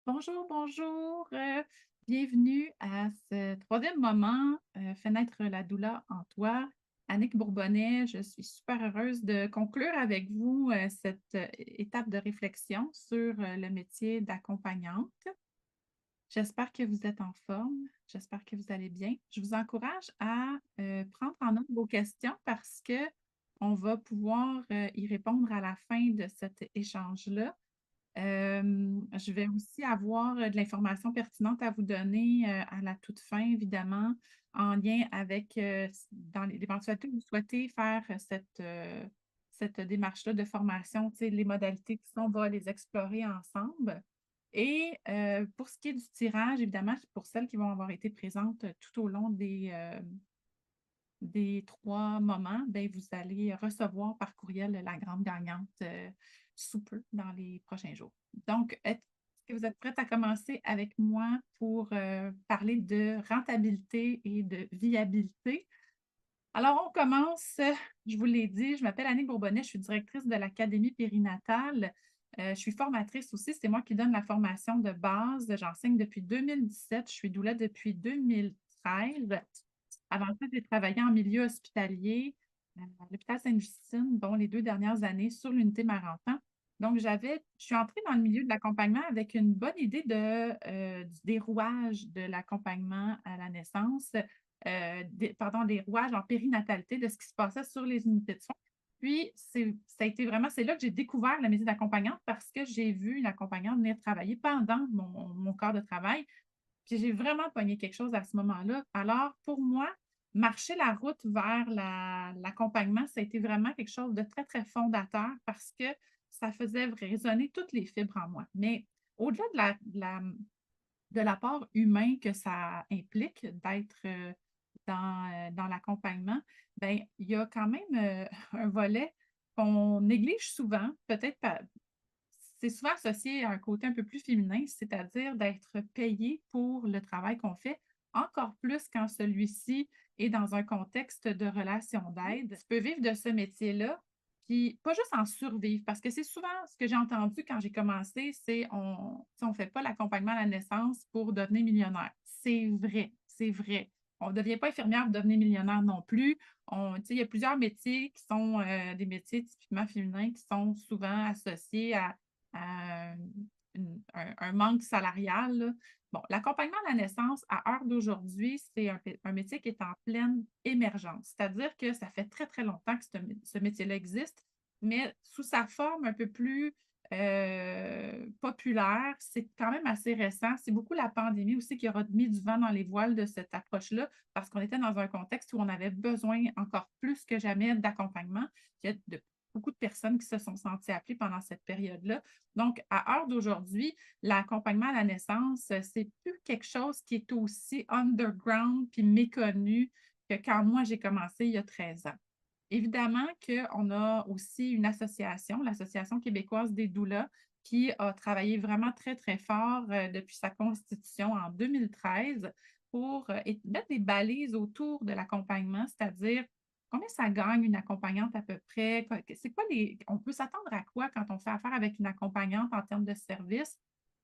Bonjour, bonjour. Bienvenue à ce troisième moment, Fenêtre la doula en toi. Annick Bourbonnais, je suis super heureuse de conclure avec vous cette étape de réflexion sur le métier d'accompagnante. J'espère que vous êtes en forme. J'espère que vous allez bien. Je vous encourage à prendre en note vos questions parce que on va pouvoir y répondre à la fin de cet échange-là. Je vais aussi avoir de l'information pertinente à vous donner, à la toute fin, évidemment, en lien avec, dans l'éventualité où vous souhaitez faire cette démarche-là de formation, tu sais, les modalités qui sont, on va les explorer ensemble. Et pour ce qui est du tirage, évidemment, pour celles qui vont avoir été présentes tout au long des 3 moments, ben, vous allez recevoir par courriel la grande gagnante, sous peu, dans les prochains jours. Donc, est-ce que vous êtes prête à commencer avec moi pour, parler de rentabilité et de viabilité? Alors, on commence, je vous l'ai dit, je m'appelle Annick Bourbonnais, je suis directrice de l'Académie périnatale. Je suis formatrice aussi, c'est moi qui donne la formation de base. J'enseigne depuis 2017, je suis doula depuis 2013. Avant ça, j'ai travaillé en milieu hospitalier, à l'hôpital Sainte-Justine, dont les 2 dernières années sur l'unité mère-enfant. Donc je suis entrée dans le milieu de l'accompagnement avec une bonne idée du dérouage de l'accompagnement à la naissance, des rouages en périnatalité, de ce qui se passait sur les unités de soins. Puis ça a été vraiment c'est là que j'ai découvert le métier d'accompagnante parce que j'ai vu une accompagnante venir travailler pendant mon corps de travail. Puis j'ai vraiment pogné quelque chose à ce moment-là. Alors, pour moi, marcher la route vers l'accompagnement, ça a été vraiment quelque chose de très, très fondateur parce que ça faisait résonner toutes les fibres en moi. Mais au-delà de l'apport humain que ça implique d'être dans l'accompagnement, ben, il y a quand même un volet qu'on néglige souvent, peut-être c'est souvent associé à un côté un peu plus féminin, c'est-à-dire d'être payé pour le travail qu'on fait, encore plus quand celui-ci est dans un contexte de relation d'aide. Tu peux vivre de ce métier-là, puis pas juste en survivre, parce que c'est souvent ce que j'ai entendu quand j'ai commencé, c'est on ne fait pas l'accompagnement à la naissance pour devenir millionnaire. C'est vrai, c'est vrai. On ne devient pas infirmière pour devenir millionnaire non plus. Il y a plusieurs métiers qui sont des métiers typiquement féminins qui sont souvent associés à un manque salarial, là. Bon, l'accompagnement à la naissance, à heure d'aujourd'hui, c'est un métier qui est en pleine émergence. C'est-à-dire que ça fait très, très longtemps que ce métier-là existe, mais sous sa forme un peu plus populaire, c'est quand même assez récent. C'est beaucoup la pandémie aussi qui a remis du vent dans les voiles de cette approche-là, parce qu'on était dans un contexte où on avait besoin encore plus que jamais d'accompagnement. Il y a beaucoup de personnes qui se sont senties appelées pendant cette période-là. Donc, à heure d'aujourd'hui, l'accompagnement à la naissance, c'est plus quelque chose qui est aussi underground puis méconnu que quand moi j'ai commencé il y a 13 ans. Évidemment qu'on a aussi une association, l'Association québécoise des doulas, qui a travaillé vraiment très, très fort depuis sa constitution en 2013 pour mettre des balises autour de l'accompagnement, c'est-à-dire combien ça gagne une accompagnante à peu près, c'est quoi on peut s'attendre à quoi quand on fait affaire avec une accompagnante en termes de service,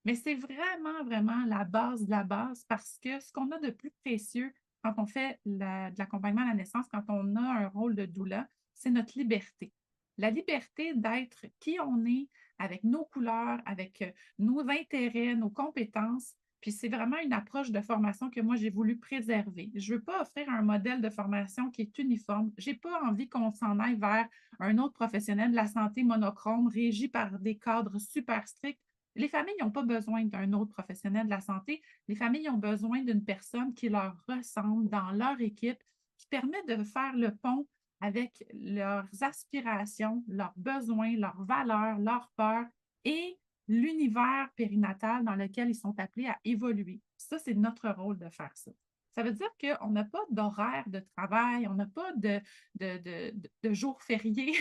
mais c'est vraiment, vraiment la base de la base parce que ce qu'on a de plus précieux quand on fait de l'accompagnement à la naissance, quand on a un rôle de doula, c'est notre liberté. La liberté d'être qui on est, avec nos couleurs, avec nos intérêts, nos compétences. Puis c'est vraiment une approche de formation que moi, j'ai voulu préserver. Je ne veux pas offrir un modèle de formation qui est uniforme. Je n'ai pas envie qu'on s'en aille vers un autre professionnel de la santé monochrome, régi par des cadres super stricts. Les familles n'ont pas besoin d'un autre professionnel de la santé. Les familles ont besoin d'une personne qui leur ressemble dans leur équipe, qui permet de faire le pont avec leurs aspirations, leurs besoins, leurs valeurs, leurs peurs et l'univers périnatal dans lequel ils sont appelés à évoluer. Ça, c'est notre rôle de faire ça. Ça veut dire qu'on n'a pas d'horaire de travail, on n'a pas de jours fériés.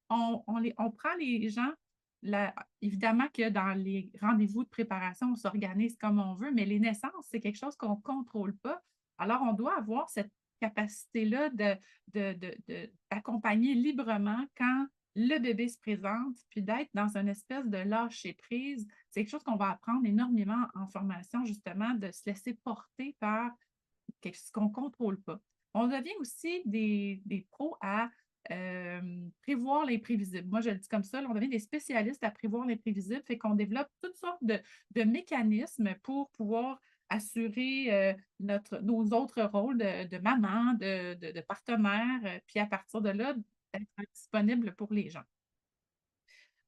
On prend les gens, évidemment que dans les rendez-vous de préparation, on s'organise comme on veut, mais les naissances, c'est quelque chose qu'on ne contrôle pas. Alors, on doit avoir cette capacité-là d'accompagner librement quand le bébé se présente, puis d'être dans une espèce de lâcher-prise. C'est quelque chose qu'on va apprendre énormément en formation, justement, de se laisser porter par ce qu'on ne contrôle pas. On devient aussi des pros à prévoir l'imprévisible. Moi, je le dis comme ça, là, on devient des spécialistes à prévoir l'imprévisible, fait qu'on développe toutes sortes de mécanismes pour pouvoir assurer nos autres rôles de maman, de partenaire, puis à partir de là, d'être disponible pour les gens.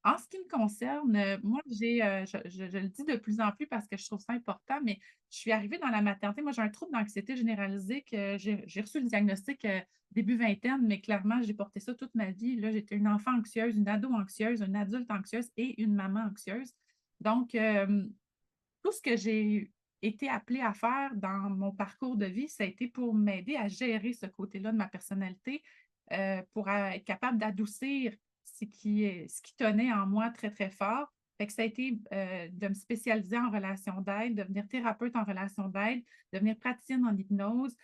En ce qui me concerne, moi, je le dis de plus en plus parce que je trouve ça important, mais je suis arrivée dans la maternité. Moi, j'ai un trouble d'anxiété généralisée que j'ai reçu le diagnostic, début vingtaine, mais clairement, j'ai porté ça toute ma vie. Là, j'étais une enfant anxieuse, une ado anxieuse, une adulte anxieuse et une maman anxieuse. Donc, tout ce que j'ai été appelée à faire dans mon parcours de vie, ça a été pour m'aider à gérer ce côté-là de ma personnalité, pour être capable d'adoucir ce qui tenait en moi très, très fort. Fait que ça a été, de me spécialiser en relation d'aide, devenir thérapeute en relation d'aide, devenir praticienne en hypnose,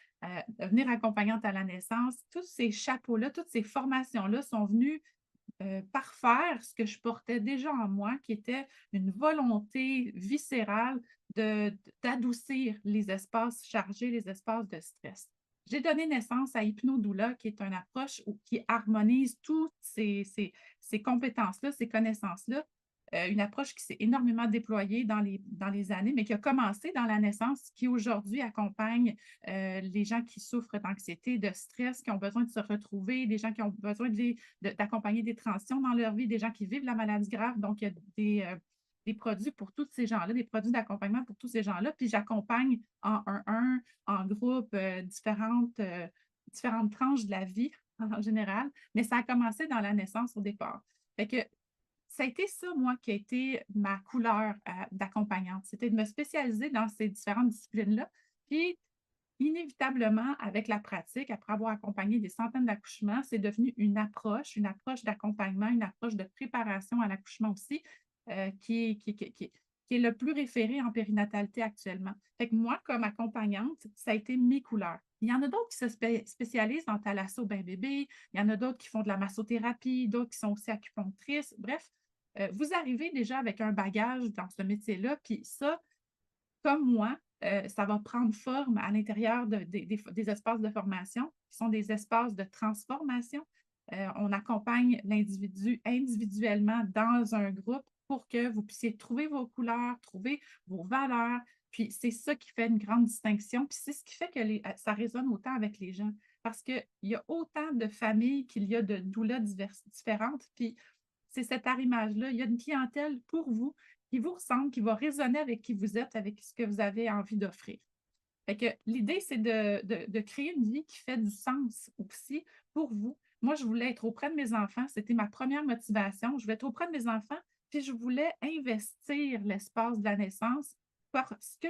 devenir accompagnante à la naissance. Tous ces chapeaux-là, toutes ces formations-là sont venues parfaire ce que je portais déjà en moi, qui était une volonté viscérale d'adoucir les espaces chargés, les espaces de stress. J'ai donné naissance à Hypnodoula, qui est une approche qui harmonise toutes ces compétences-là, ces connaissances-là. Une approche qui s'est énormément déployée dans les années, mais qui a commencé dans la naissance, qui aujourd'hui accompagne les gens qui souffrent d'anxiété, de stress, qui ont besoin de se retrouver, des gens qui ont besoin d'accompagner des transitions dans leur vie, des gens qui vivent la maladie grave. Donc, il y a des produits pour tous ces gens-là, des produits d'accompagnement pour tous ces gens-là. Puis, j'accompagne en 1-1, en groupe, différentes tranches de la vie en général. Mais ça a commencé dans la naissance au départ. Fait que ça a été ça, moi, qui a été ma couleur d'accompagnante. C'était de me spécialiser dans ces différentes disciplines-là. Puis, inévitablement, avec la pratique, après avoir accompagné des centaines d'accouchements, c'est devenu une approche d'accompagnement, une approche de préparation à l'accouchement aussi, qui est le plus référé en périnatalité actuellement. Fait que moi, comme accompagnante, ça a été mes couleurs. Il y en a d'autres qui se spécialisent en thalasso bain bébé, il y en a d'autres qui font de la massothérapie, d'autres qui sont aussi acupunctrices. Bref, vous arrivez déjà avec un bagage dans ce métier-là, puis ça, comme moi, ça va prendre forme à l'intérieur des espaces de formation, qui sont des espaces de transformation. On accompagne l'individu individuellement dans un groupe pour que vous puissiez trouver vos couleurs, trouver vos valeurs. Puis c'est ça qui fait une grande distinction. Puis c'est ce qui fait que ça résonne autant avec les gens. Parce qu'il y a autant de familles qu'il y a de doulas différentes. Puis c'est cet arrimage-là. Il y a une clientèle pour vous qui vous ressemble, qui va résonner avec qui vous êtes, avec ce que vous avez envie d'offrir. Fait que l'idée, c'est de créer une vie qui fait du sens aussi pour vous. Moi, je voulais être auprès de mes enfants. C'était ma première motivation. Je voulais être auprès de mes enfants, puis je voulais investir l'espace de la naissance parce que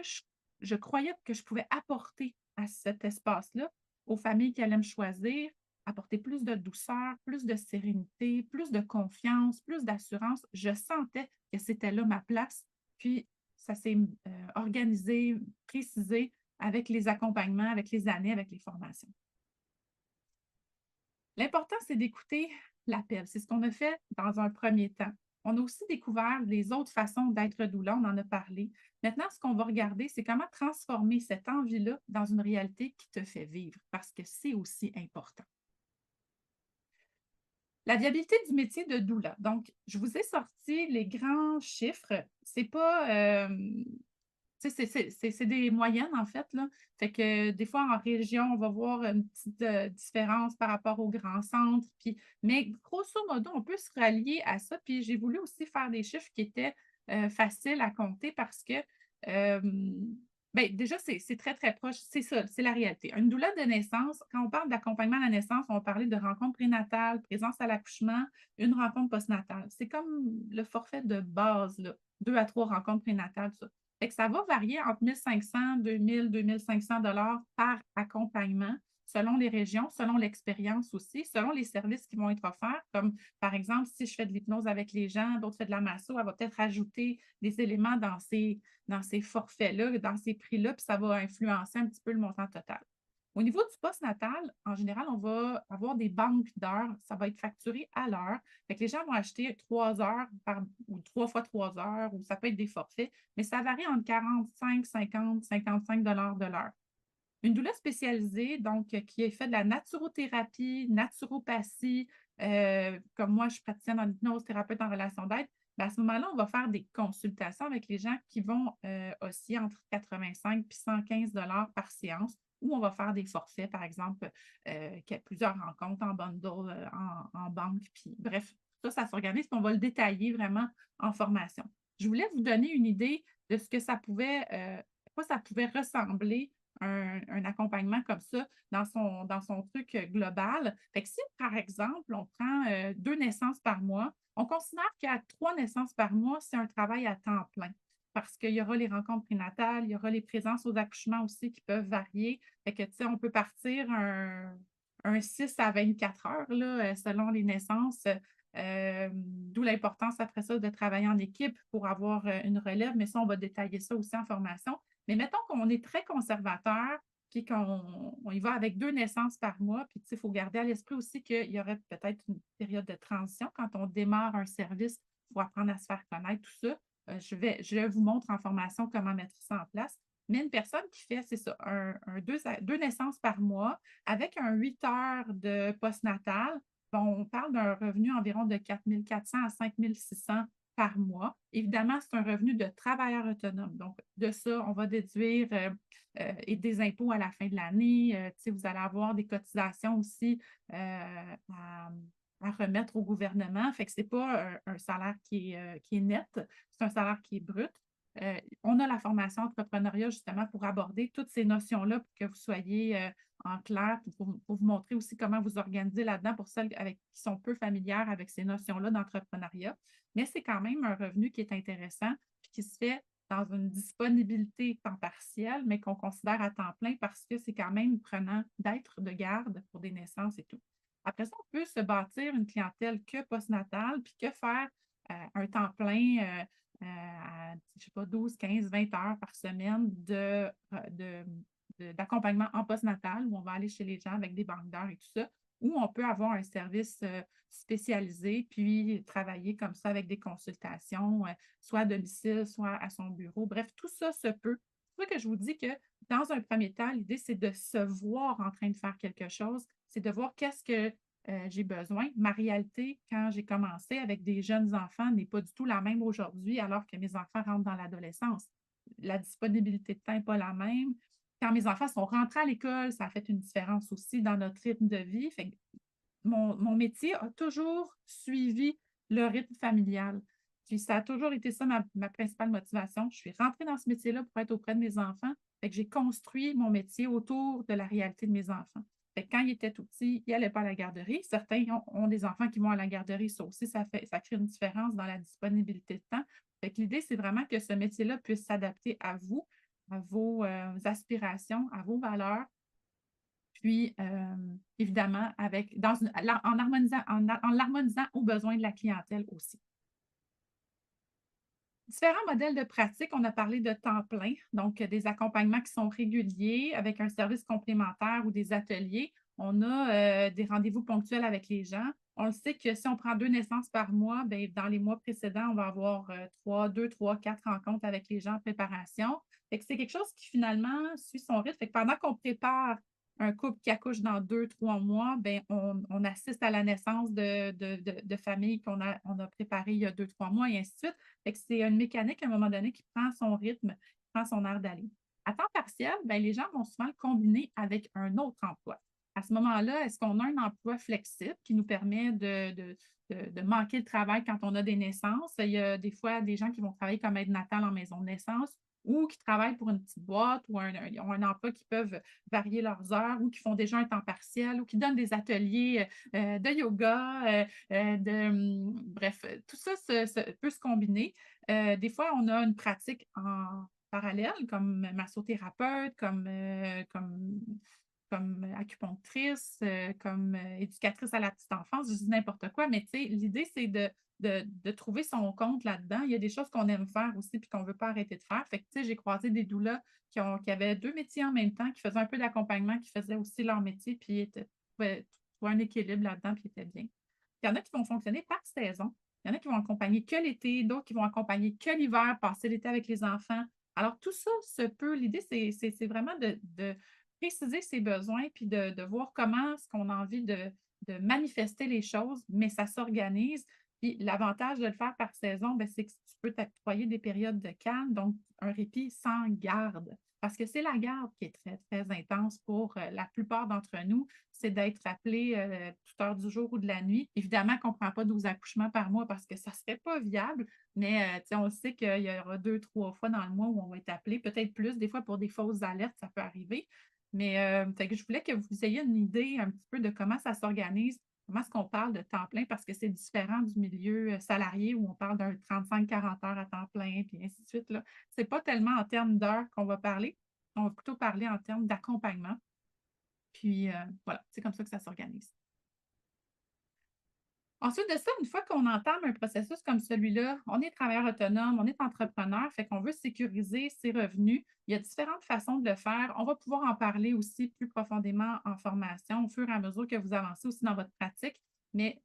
je croyais que je pouvais apporter à cet espace-là aux familles qui allaient me choisir, apporter plus de douceur, plus de sérénité, plus de confiance, plus d'assurance. Je sentais que c'était là ma place. Puis, ça s'est organisé, précisé avec les accompagnements, avec les années, avec les formations. L'important, c'est d'écouter l'appel. C'est ce qu'on a fait dans un premier temps. On a aussi découvert les autres façons d'être doula, on en a parlé. Maintenant, ce qu'on va regarder, c'est comment transformer cette envie-là dans une réalité qui te fait vivre, parce que c'est aussi important. La viabilité du métier de doula. Donc, je vous ai sorti les grands chiffres. C'est pas, tu sais, c'est des moyennes, en fait, là. Fait que des fois, en région, on va voir une petite différence par rapport aux grands centres. Puis, mais grosso modo, on peut se rallier à ça. Puis, j'ai voulu aussi faire des chiffres qui étaient faciles à compter parce que, euh, ben, déjà, c'est très, très proche. C'est ça, c'est la réalité. Une doula de naissance, quand on parle d'accompagnement à la naissance, on va parler de rencontre prénatale, présence à l'accouchement, une rencontre postnatale. C'est comme le forfait de base, là. 2 à 3 rencontres prénatales, tout ça. Fait que ça va varier entre 1500, 2000, 2500 $ par accompagnement, selon les régions, selon l'expérience aussi, selon les services qui vont être offerts. Comme par exemple, si je fais de l'hypnose avec les gens, d'autres font de la masso, elle va peut-être ajouter des éléments dans ces forfaits-là, dans ces prix-là, puis ça va influencer un petit peu le montant total. Au niveau du postnatal, en général, on va avoir des banques d'heures. Ça va être facturé à l'heure. Fait que les gens vont acheter 3 heures ou 3 fois 3 heures, ou ça peut être des forfaits, mais ça varie entre 45, 50, 55 de l'heure. Une doula spécialisée, donc, qui est fait de la naturothérapie, naturopathie, comme moi, je suis praticienne en hypnose, thérapeute en relation d'aide. Ben, à ce moment-là, on va faire des consultations avec les gens qui vont osciller entre 85 et 115 par séance, ou on va faire des forfaits, par exemple, plusieurs rencontres en bundle, en banque. Puis, bref, ça s'organise, puis on va le détailler vraiment en formation. Je voulais vous donner une idée de ce que ça pouvait, quoi ça pouvait ressembler un accompagnement comme ça dans son truc global. Fait que si, par exemple, on prend 2 naissances par mois, on considère qu'à 3 naissances par mois, c'est un travail à temps plein. Parce qu'il y aura les rencontres prénatales, il y aura les présences aux accouchements aussi qui peuvent varier. Fait que, tu sais, on peut partir un 6 à 24 heures là, selon les naissances. D'où l'importance après ça de travailler en équipe pour avoir une relève, mais ça, on va détailler ça aussi en formation. Mais mettons qu'on est très conservateur, puis qu'on y va avec 2 naissances par mois, puis il faut garder à l'esprit aussi qu'il y aurait peut-être une période de transition quand on démarre un service pour apprendre à se faire connaître, tout ça. Je vous montre en formation comment mettre ça en place. Mais une personne qui fait, c'est ça, deux naissances par mois avec un 8 heures de postnatal, bon, on parle d'un revenu environ de 4 400 à 5 600 par mois. Évidemment, c'est un revenu de travailleur autonome. Donc, de ça, on va déduire et des impôts à la fin de l'année. Vous allez avoir des cotisations aussi à remettre au gouvernement. Fait que ce n'est pas un salaire qui est net, c'est un salaire qui est brut. On a la formation entrepreneuriat justement pour aborder toutes ces notions-là pour que vous soyez en clair, pour vous montrer aussi comment vous organiser là-dedans pour celles qui sont peu familières avec ces notions-là d'entrepreneuriat. Mais c'est quand même un revenu qui est intéressant et qui se fait dans une disponibilité temps partiel, mais qu'on considère à temps plein parce que c'est quand même prenant d'être de garde pour des naissances et tout. Après ça, on peut se bâtir une clientèle que postnatale, puis que faire un temps plein à, je ne sais pas, 12, 15, 20 heures par semaine d'accompagnement en postnatal, où on va aller chez les gens avec des banques d'heures et tout ça, ou on peut avoir un service spécialisé, puis travailler comme ça avec des consultations, soit à domicile, soit à son bureau. Bref, tout ça se peut. C'est pour ça que je vous dis que dans un premier temps, l'idée, c'est de se voir en train de faire quelque chose, c'est de voir qu'est-ce que j'ai besoin. Ma réalité, quand j'ai commencé avec des jeunes enfants, n'est pas du tout la même aujourd'hui, alors que mes enfants rentrent dans l'adolescence. La disponibilité de temps n'est pas la même. Quand mes enfants sont rentrés à l'école, ça a fait une différence aussi dans notre rythme de vie. Fait que mon métier a toujours suivi le rythme familial. Puis ça a toujours été ça ma principale motivation. Je suis rentrée dans ce métier-là pour être auprès de mes enfants. Fait que j'ai construit mon métier autour de la réalité de mes enfants. Fait que quand ils étaient tout petits, ils n'allaient pas à la garderie. Certains ont des enfants qui vont à la garderie. Ça aussi, ça crée une différence dans la disponibilité de temps. Fait que l'idée, c'est vraiment que ce métier-là puisse s'adapter à vous, à vos aspirations, à vos valeurs, puis, évidemment, en l'harmonisant aux besoins de la clientèle aussi. Différents modèles de pratique, on a parlé de temps plein, donc des accompagnements qui sont réguliers avec un service complémentaire ou des ateliers. On a des rendez-vous ponctuels avec les gens. On le sait que si on prend 2 naissances par mois, bien, dans les mois précédents, on va avoir 2, 3, 4 rencontres avec les gens en préparation. Fait que c'est quelque chose qui finalement suit son rythme. Fait que pendant qu'on prépare un couple qui accouche dans 2, 3 mois, bien, on assiste à la naissance de familles on a préparées il y a 2, 3 mois et ainsi de suite. Fait que c'est une mécanique à un moment donné qui prend son rythme, qui prend son air d'aller. À temps partiel, ben, les gens vont souvent le combiner avec un autre emploi. À ce moment-là, est-ce qu'on a un emploi flexible qui nous permet de manquer le travail quand on a des naissances? Il y a des fois des gens qui vont travailler comme aide natale en maison de naissance ou qui travaillent pour une petite boîte ou ils ont un emploi qui peuvent varier leurs heures ou qui font déjà un temps partiel ou qui donnent des ateliers de yoga, bref, tout ça peut se combiner. Des fois, on a une pratique en parallèle comme massothérapeute, comme comme acupunctrice, comme éducatrice à la petite enfance, je dis n'importe quoi, mais tu sais, l'idée, c'est de trouver son compte là-dedans. Il y a des choses qu'on aime faire aussi puis qu'on ne veut pas arrêter de faire. Fait que, tu sais, j'ai croisé des doulas qui avaient 2 métiers en même temps, qui faisaient un peu d'accompagnement, qui faisaient aussi leur métier, puis trouvaient un équilibre là-dedans, puis étaient bien. Il y en a qui vont fonctionner par saison. Il y en a qui vont accompagner que l'été, d'autres qui vont accompagner que l'hiver, passer l'été avec les enfants. Alors, tout ça se peut. L'idée, c'est vraiment de préciser ses besoins puis de voir comment est-ce qu'on a envie de manifester les choses, mais ça s'organise. Puis l'avantage de le faire par saison, ben, c'est que tu peux t'octroyer des périodes de calme, donc un répit sans garde. Parce que c'est la garde qui est très, très intense pour la plupart d'entre nous, c'est d'être appelé toute heure du jour ou de la nuit. Évidemment qu'on ne prend pas 12 accouchements par mois parce que ça ne serait pas viable, mais on sait qu'il y aura 2, 3 fois dans le mois où on va être appelé, peut-être plus, des fois pour des fausses alertes, ça peut arriver. Mais fait que je voulais que vous ayez une idée un petit peu de comment ça s'organise, comment est-ce qu'on parle de temps plein, parce que c'est différent du milieu salarié où on parle d'un 35-40 heures à temps plein, puis ainsi de suite. Ce n'est pas tellement en termes d'heures qu'on va parler, on va plutôt parler en termes d'accompagnement. Puis voilà, c'est comme ça que ça s'organise. Ensuite de ça, une fois qu'on entame un processus comme celui-là, on est travailleur autonome, on est entrepreneur, fait qu'on veut sécuriser ses revenus. Il y a différentes façons de le faire. On va pouvoir en parler aussi plus profondément en formation au fur et à mesure que vous avancez aussi dans votre pratique. Mais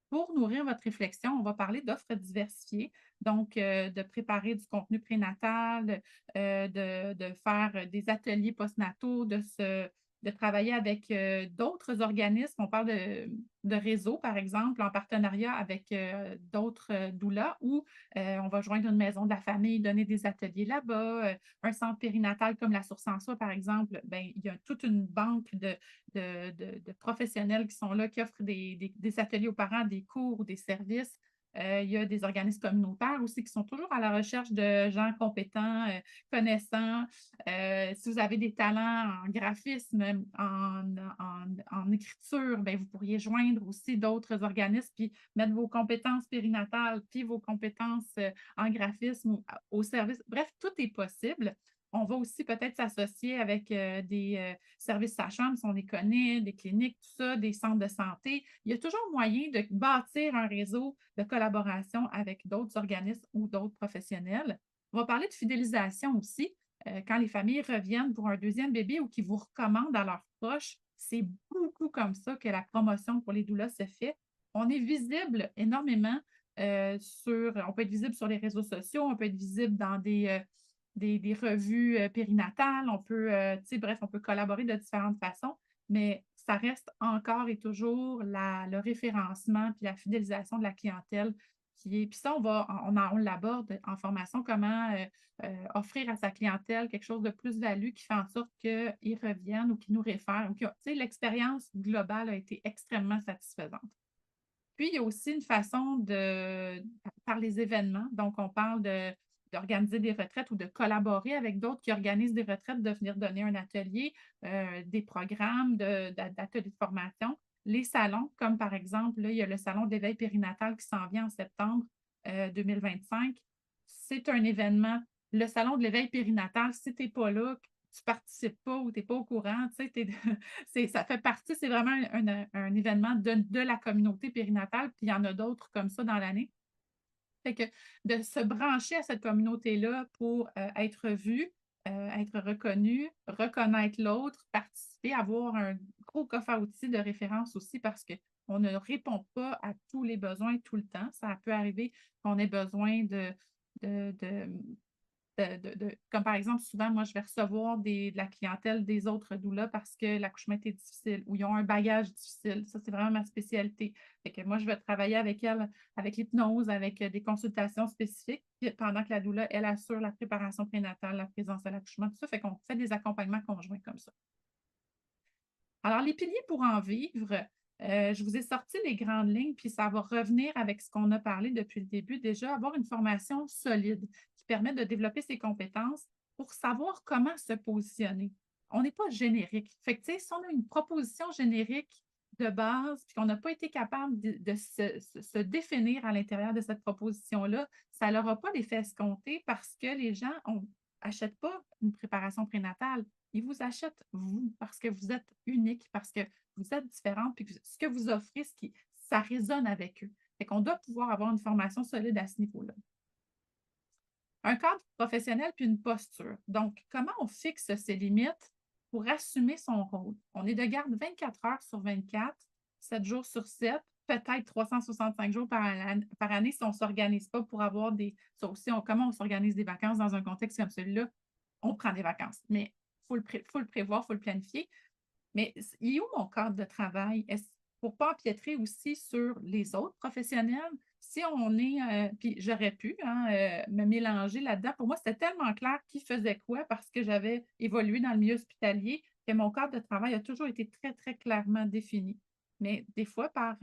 pour nourrir votre réflexion, on va parler d'offres diversifiées, donc de préparer du contenu prénatal, de faire des ateliers postnataux, de travailler avec d'autres organismes. On parle de réseaux, par exemple, en partenariat avec d'autres doulas où on va joindre une maison de la famille, donner des ateliers là-bas. Un centre périnatal comme la Source en Soi, par exemple, ben, il y a toute une banque de professionnels qui sont là, qui offrent des ateliers aux parents, des cours ou des services. Il y a des organismes communautaires aussi qui sont toujours à la recherche de gens compétents, connaissants. Si vous avez des talents en graphisme, en écriture, bien, vous pourriez joindre aussi d'autres organismes puis mettre vos compétences périnatales puis vos compétences en graphisme au service. Bref, tout est possible. On va aussi peut-être s'associer avec des services sages-femmes, si on les connaît, des cliniques, tout ça, des centres de santé. Il y a toujours moyen de bâtir un réseau de collaboration avec d'autres organismes ou d'autres professionnels. On va parler de fidélisation aussi. Quand les familles reviennent pour un deuxième bébé ou qui vous recommandent à leurs proches, c'est beaucoup comme ça que la promotion pour les doulas se fait. On est visible énormément on peut être visible sur les réseaux sociaux, on peut être visible dans des revues périnatales, bref, on peut collaborer de différentes façons, mais ça reste encore et toujours le référencement puis la fidélisation de la clientèle qui est. Puis ça, on l'aborde en formation, comment offrir à sa clientèle quelque chose de plus-value qui fait en sorte qu'ils reviennent ou qu'ils nous réfèrent. L'expérience globale a été extrêmement satisfaisante. Puis, il y a aussi une façon par les événements. Donc, on parle d'organiser des retraites ou de collaborer avec d'autres qui organisent des retraites, de venir donner un atelier, des programmes d'ateliers de formation. Les salons, comme par exemple, là, il y a le salon d'éveil périnatal qui s'en vient en septembre 2025. C'est un événement. Le salon de l'éveil périnatal, si tu n'es pas là, tu ne participes pas ou tu n'es pas au courant, ça fait partie, c'est vraiment un événement de la communauté périnatale, puis il y en a d'autres comme ça dans l'année. Fait que de se brancher à cette communauté-là pour être vu, être reconnu, reconnaître l'autre, participer, avoir un gros coffre à outils de référence aussi parce qu'on ne répond pas à tous les besoins tout le temps. Ça peut arriver qu'on ait besoin de, de, comme par exemple, souvent, moi, je vais recevoir de la clientèle des autres doulas parce que l'accouchement était difficile ou ils ont un bagage difficile. Ça, c'est vraiment ma spécialité. Fait que moi, je vais travailler avec elle, avec l'hypnose, avec des consultations spécifiques, puis pendant que la doula, elle assure la préparation prénatale, la présence à l'accouchement, tout ça. Fait qu'on fait des accompagnements conjoints comme ça. Alors, les piliers pour en vivre, je vous ai sorti les grandes lignes, puis ça va revenir avec ce qu'on a parlé depuis le début. Déjà, avoir une formation solide qui permet de développer ses compétences pour savoir comment se positionner. On n'est pas générique. Fait que, tu sais, si on a une proposition générique de base, puis qu'on n'a pas été capable de se définir à l'intérieur de cette proposition-là, ça n'aura pas l'effet escompté parce que les gens n'achètent pas une préparation prénatale. Ils vous achètent vous, parce que vous êtes unique, parce que vous êtes différente, puis que ce que vous offrez, ça résonne avec eux. Fait qu'on doit pouvoir avoir une formation solide à ce niveau-là. Un cadre professionnel puis une posture. Donc, comment on fixe ses limites pour assumer son rôle? On est de garde 24 heures sur 24, 7 jours sur 7, peut-être 365 jours par année si on ne s'organise pas pour avoir des. Ça aussi, comment on s'organise des vacances dans un contexte comme celui-là? On prend des vacances. Mais faut le prévoir, il faut le planifier. Mais il est où mon cadre de travail? Pour ne pas empiétrer aussi sur les autres professionnels, si on est, puis j'aurais pu hein, me mélanger là-dedans. Pour moi, c'était tellement clair qui faisait quoi parce que j'avais évolué dans le milieu hospitalier que mon cadre de travail a toujours été très, très clairement défini. Mais des fois, par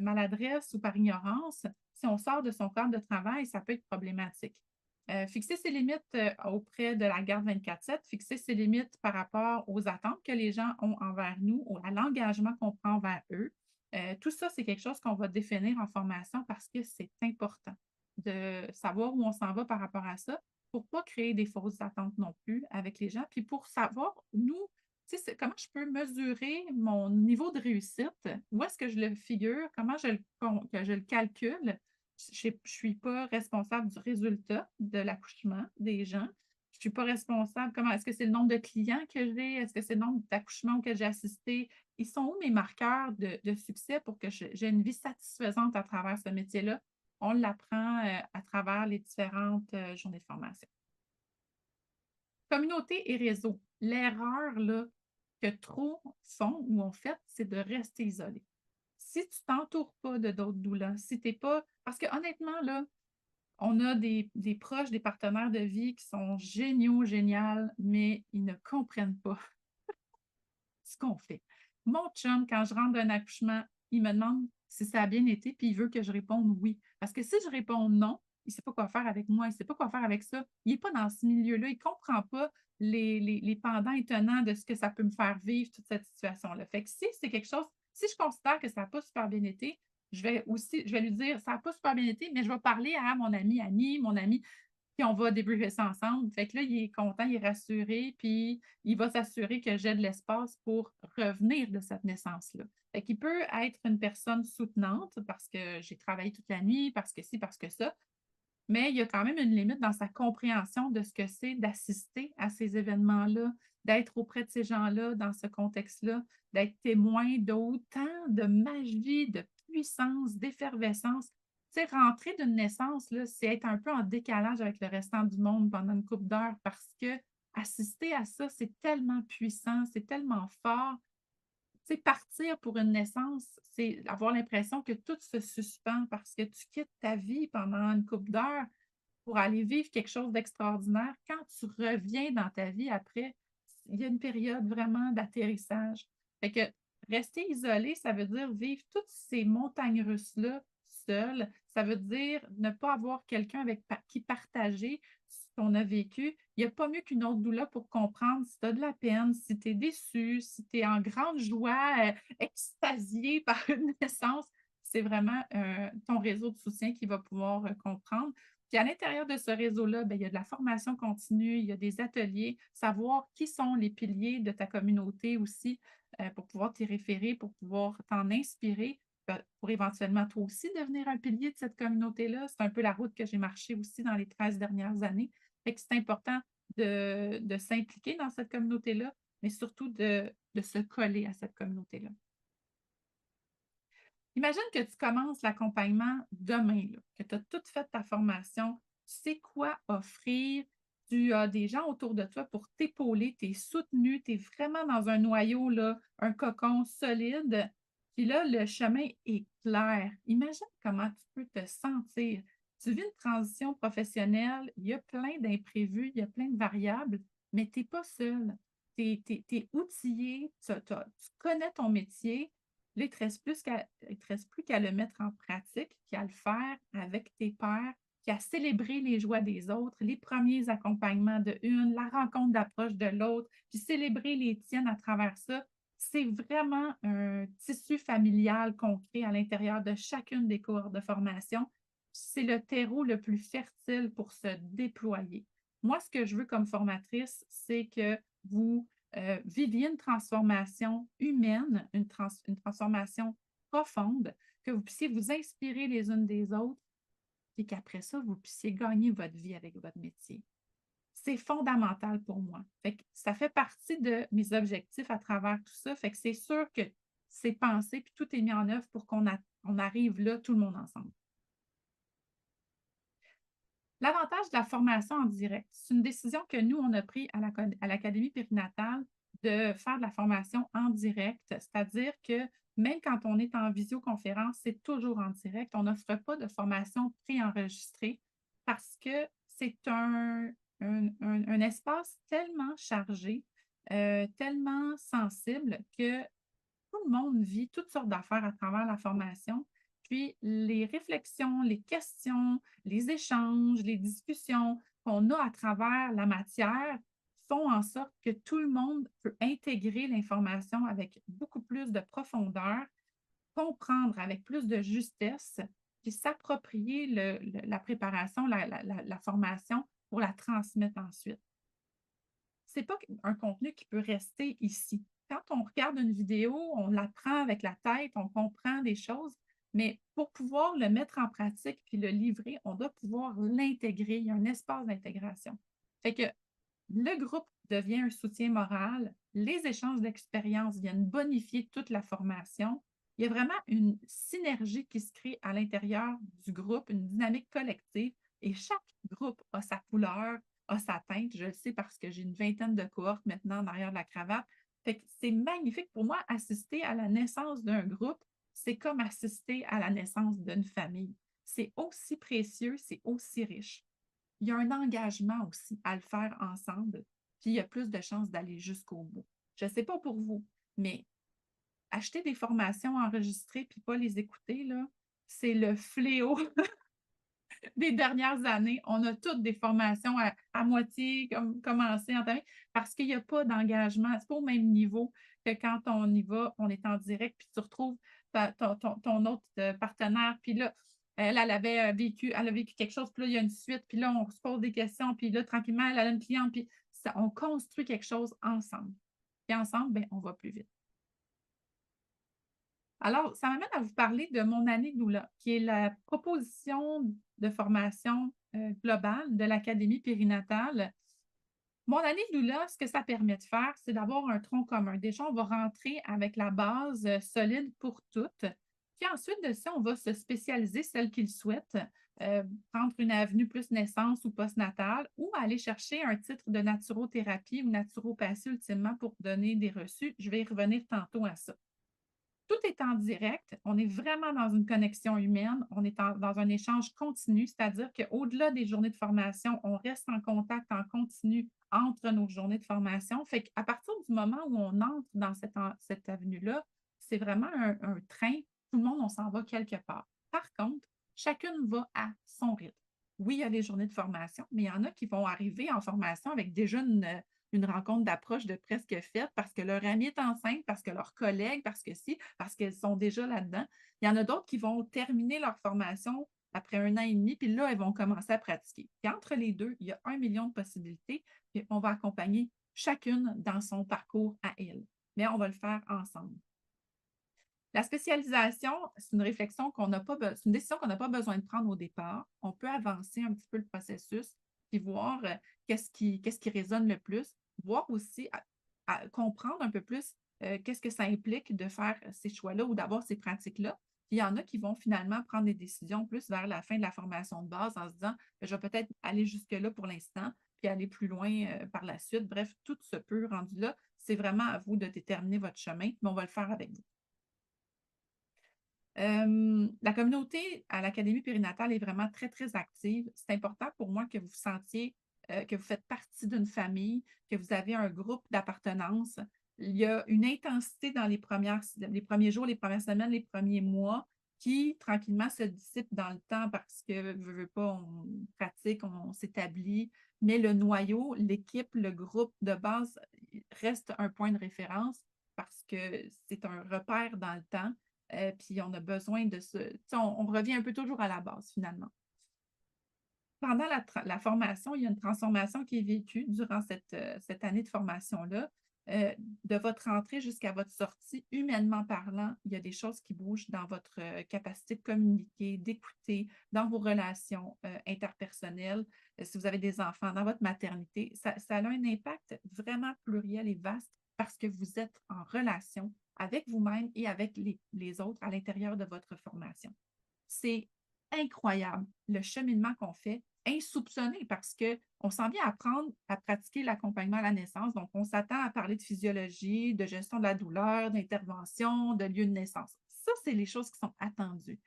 maladresse ou par ignorance, si on sort de son cadre de travail, ça peut être problématique. Fixer ses limites auprès de la garde 24/7, fixer ses limites par rapport aux attentes que les gens ont envers nous, à l'engagement qu'on prend envers eux. Tout ça, c'est quelque chose qu'on va définir en formation parce que c'est important de savoir où on s'en va par rapport à ça pour ne pas créer des fausses attentes non plus avec les gens. Puis pour savoir, nous, comment je peux mesurer mon niveau de réussite, où est-ce que je le figure, comment que je le calcule, je ne suis pas responsable du résultat de l'accouchement des gens. Je ne suis pas responsable. Comment est-ce que c'est le nombre de clients que j'ai? Est-ce que c'est le nombre d'accouchements auxquels j'ai assisté? Ils sont où mes marqueurs de succès pour que j'ai une vie satisfaisante à travers ce métier-là? On l'apprend à travers les différentes journées de formation. Communauté et réseau. L'erreur là, que trop font ou ont fait, c'est de rester isolé. Si tu ne t'entoures pas de d'autres doulas, si tu n'es pas. Parce que honnêtement, là, on a des proches, des partenaires de vie qui sont géniaux, géniales, mais ils ne comprennent pas ce qu'on fait. Mon chum, quand je rentre d'un accouchement, il me demande si ça a bien été, puis il veut que je réponde oui. Parce que si je réponds non, il ne sait pas quoi faire avec moi, il ne sait pas quoi faire avec ça. Il n'est pas dans ce milieu-là, il ne comprend pas les pendants étonnants de ce que ça peut me faire vivre, toute cette situation-là. Fait que si c'est quelque chose, si je considère que ça n'a pas super bien été, je vais lui dire ça n'a pas super bien été, mais je vais parler à mon ami Annie, mon ami puis on va débriefer ça ensemble. Fait que là, il est content, il est rassuré, puis il va s'assurer que j'ai de l'espace pour revenir de cette naissance-là. Fait qu'il peut être une personne soutenante parce que j'ai travaillé toute la nuit, parce que ci, parce que ça, mais il y a quand même une limite dans sa compréhension de ce que c'est d'assister à ces événements-là, d'être auprès de ces gens-là dans ce contexte-là, d'être témoin d'autant de magie, de puissance, d'effervescence. Tu sais, rentrer d'une naissance, là, c'est être un peu en décalage avec le restant du monde pendant une couple d'heures parce que assister à ça, c'est tellement puissant, c'est tellement fort. Tu sais, partir pour une naissance, c'est avoir l'impression que tout se suspend parce que tu quittes ta vie pendant une couple d'heures pour aller vivre quelque chose d'extraordinaire. Quand tu reviens dans ta vie après, il y a une période vraiment d'atterrissage. Fait que rester isolé, ça veut dire vivre toutes ces montagnes russes-là seul. Ça veut dire ne pas avoir quelqu'un avec qui partager ce qu'on a vécu. Il n'y a pas mieux qu'une autre doula pour comprendre si tu as de la peine, si tu es déçu, si tu es en grande joie, extasié par une naissance. C'est vraiment ton réseau de soutien qui va pouvoir comprendre. Puis à l'intérieur de ce réseau-là, ben, il y a de la formation continue, il y a des ateliers, savoir qui sont les piliers de ta communauté aussi pour pouvoir t'y référer, pour pouvoir t'en inspirer, pour éventuellement toi aussi devenir un pilier de cette communauté-là. C'est un peu la route que j'ai marchée aussi dans les 13 dernières années. Fait que c'est important de s'impliquer dans cette communauté-là, mais surtout de se coller à cette communauté-là. Imagine que tu commences l'accompagnement demain, là, que tu as tout fait ta formation, tu sais quoi offrir, tu as des gens autour de toi pour t'épauler, tu es soutenu, tu es vraiment dans un noyau, là, un cocon solide. Puis là, le chemin est clair. Imagine comment tu peux te sentir. Tu vis une transition professionnelle, il y a plein d'imprévus, il y a plein de variables, mais tu n'es pas seul. Tu es outillé, tu connais ton métier. Là, il te reste plus qu'à le mettre en pratique, qu'à le faire avec tes pairs, qu'à célébrer les joies des autres, les premiers accompagnements de une, la rencontre d'approche de l'autre, puis célébrer les tiennes à travers ça. C'est vraiment un tissu familial qu'on crée à l'intérieur de chacune des cohortes de formation. C'est le terreau le plus fertile pour se déployer. Moi, ce que je veux comme formatrice, c'est que vous viviez une transformation humaine, une transformation profonde, que vous puissiez vous inspirer les unes des autres et qu'après ça, vous puissiez gagner votre vie avec votre métier. C'est fondamental pour moi. Fait que ça fait partie de mes objectifs à travers tout ça. Fait que c'est sûr que c'est pensé puis tout est mis en œuvre pour on arrive là, tout le monde ensemble. L'avantage de la formation en direct, c'est une décision que nous, on a prise à l'Académie périnatale de faire de la formation en direct, c'est-à-dire que même quand on est en visioconférence, c'est toujours en direct. On n'offre pas de formation préenregistrée parce que c'est un espace tellement chargé, tellement sensible que tout le monde vit toutes sortes d'affaires à travers la formation. Puis les réflexions, les questions, les échanges, les discussions qu'on a à travers la matière font en sorte que tout le monde peut intégrer l'information avec beaucoup plus de profondeur, comprendre avec plus de justesse, puis s'approprier la préparation, la formation pour la transmettre ensuite. C'est pas un contenu qui peut rester ici. Quand on regarde une vidéo, on l'apprend avec la tête, on comprend des choses, mais pour pouvoir le mettre en pratique puis le livrer, on doit pouvoir l'intégrer. Il y a un espace d'intégration. Fait que le groupe devient un soutien moral, les échanges d'expériences viennent bonifier toute la formation. Il y a vraiment une synergie qui se crée à l'intérieur du groupe, une dynamique collective, et chaque groupe a sa couleur, a sa teinte. Je le sais parce que j'ai une vingtaine de cohortes maintenant en arrière de la cravate. Fait que c'est magnifique pour moi, assister à la naissance d'un groupe, c'est comme assister à la naissance d'une famille. C'est aussi précieux, c'est aussi riche. Il y a un engagement aussi à le faire ensemble, puis il y a plus de chances d'aller jusqu'au bout. Je ne sais pas pour vous, mais acheter des formations enregistrées puis pas les écouter, là, c'est le fléau des dernières années. On a toutes des formations à moitié, comme commencées, entamées, parce qu'il n'y a pas d'engagement. Ce n'est pas au même niveau que quand on y va, on est en direct, puis tu retrouves ton autre partenaire, puis là, elle avait elle a vécu quelque chose, puis là, il y a une suite, puis là, on se pose des questions, puis là, tranquillement, elle a une cliente, puis on construit quelque chose ensemble. Et ensemble, ben, on va plus vite. Alors, ça m'amène à vous parler de mon année Doula, qui est la proposition de formation globale de l'Académie périnatale. Mon année Doula, ce que ça permet de faire, c'est d'avoir un tronc commun. Déjà, on va rentrer avec la base solide pour toutes. Puis ensuite de ça, on va se spécialiser, celle qui le souhaitent, prendre une avenue plus naissance ou postnatale, ou aller chercher un titre de naturothérapie ou naturopathie ultimement pour donner des reçus. Je vais y revenir tantôt à ça. Tout est en direct. On est vraiment dans une connexion humaine. On est dans un échange continu, c'est-à-dire qu'au-delà des journées de formation, on reste en contact en continu entre nos journées de formation. Fait qu'à partir du moment où on entre dans cette avenue-là, c'est vraiment un train. Tout le monde, on s'en va quelque part. Par contre, chacune va à son rythme. Oui, il y a les journées de formation, mais il y en a qui vont arriver en formation avec déjà une rencontre d'approche de presque faite parce que leur amie est enceinte, parce que leur collègue, parce que si, parce qu'elles sont déjà là-dedans. Il y en a d'autres qui vont terminer leur formation après 1 an et demi, puis là, elles vont commencer à pratiquer. Puis entre les deux, il y a 1 million de possibilités, puis on va accompagner chacune dans son parcours à elle. Mais on va le faire ensemble. La spécialisation, c'est une réflexion qu'on n'a pas, c'est une décision qu'on n'a pas besoin de prendre au départ. On peut avancer un petit peu le processus, puis voir qu'est-ce qui résonne le plus, voir aussi, à comprendre un peu plus qu'est-ce que ça implique de faire ces choix-là ou d'avoir ces pratiques-là. Puis il y en a qui vont finalement prendre des décisions plus vers la fin de la formation de base en se disant, je vais peut-être aller jusque-là pour l'instant, puis aller plus loin par la suite. Bref, tout se peut rendu là. C'est vraiment à vous de déterminer votre chemin, mais on va le faire avec vous. La communauté à l'Académie périnatale est vraiment très, très active. C'est important pour moi que vous sentiez que vous faites partie d'une famille, que vous avez un groupe d'appartenance. Il y a une intensité dans les premiers jours, les premières semaines, les premiers mois qui, tranquillement, se dissipe dans le temps parce que, veut pas, on pratique, on s'établit, mais le noyau, l'équipe, le groupe de base reste un point de référence parce que c'est un repère dans le temps. Puis on a besoin de ce. On revient un peu toujours à la base, finalement. Pendant la formation, il y a une transformation qui est vécue durant cette année de formation-là. de votre entrée jusqu'à votre sortie, humainement parlant, il y a des choses qui bougent dans votre capacité de communiquer, d'écouter, dans vos relations interpersonnelles, si vous avez des enfants, dans votre maternité. Ça a un impact vraiment pluriel et vaste parce que vous êtes en relation avec vous-même et avec les autres à l'intérieur de votre formation. C'est incroyable le cheminement qu'on fait, insoupçonné parce qu'on s'en vient apprendre à pratiquer l'accompagnement à la naissance. Donc, on s'attend à parler de physiologie, de gestion de la douleur, d'intervention, de lieu de naissance. Ça, c'est les choses qui sont attendues.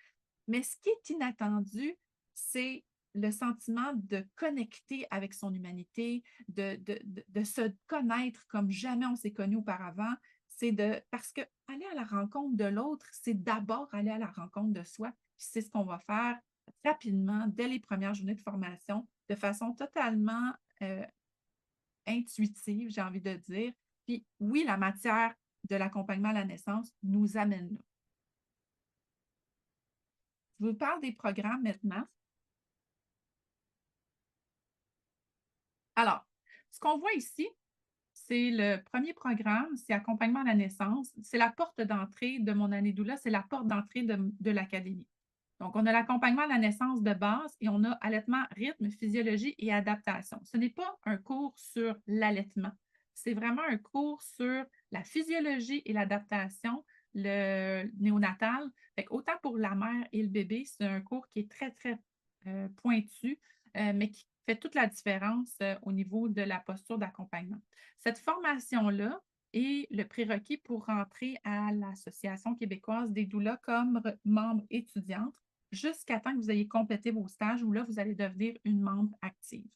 Mais ce qui est inattendu, c'est le sentiment de connecter avec son humanité, de se connaître comme jamais on s'est connu auparavant. Parce que aller à la rencontre de l'autre, c'est d'abord aller à la rencontre de soi. C'est ce qu'on va faire rapidement, dès les premières journées de formation, de façon totalement euh, intuitive, j'ai envie de dire. Puis oui, la matière de l'accompagnement à la naissance nous amène là. Je vous parle des programmes maintenant. Alors, ce qu'on voit ici, c'est le premier programme, c'est accompagnement à la naissance. C'est la porte d'entrée de mon année doula, c'est la porte d'entrée de l'académie. Donc, on a l'accompagnement à la naissance de base et on a allaitement, rythme, physiologie et adaptation. Ce n'est pas un cours sur l'allaitement. C'est vraiment un cours sur la physiologie et l'adaptation, le néonatal. Autant pour la mère et le bébé, c'est un cours qui est très, très pointu, mais qui fait toute la différence au niveau de la posture d'accompagnement. Cette formation-là est le prérequis pour rentrer à l'Association québécoise des doulas comme membre étudiante jusqu'à temps que vous ayez complété vos stages où là, vous allez devenir une membre active.